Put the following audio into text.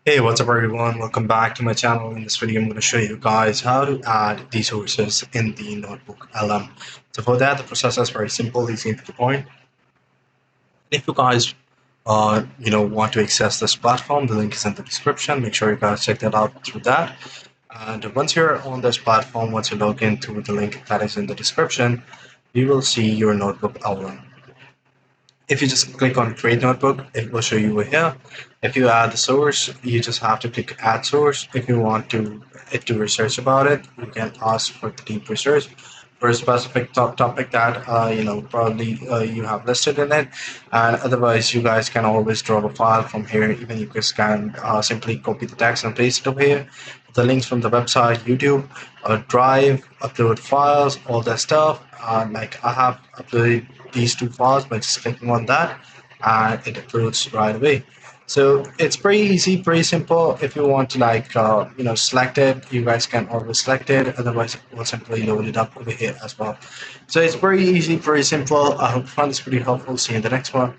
Hey, what's up everyone? Welcome back to my channel. In this video, I'm going to show you guys how to add these sources in the Notebook LM. So for that, the process is very simple, easy and to the point. If you guys want to access this platform, the link is in the description. Make sure you guys check that out through that. And once you're on this platform, once you log in through the link that is in the description, you will see your Notebook LM. If you just click on create notebook, it will show you over here. If you add the source, you just have to click add source. If you want it to research about it, you can ask for the deep research for a specific topic that probably you have listed in it. And otherwise, you guys can always draw a file from here. Even you guys can simply copy the text and paste it over here. The links from the website, YouTube, Drive, upload files, all that stuff. Like I have uploaded these two files by just clicking on that, and it uploads right away. So it's pretty easy, pretty simple. If you want to select it, you guys can always select it. Otherwise, we'll simply load it up over here as well. So it's pretty easy, pretty simple. I hope you find this pretty helpful. See you in the next one.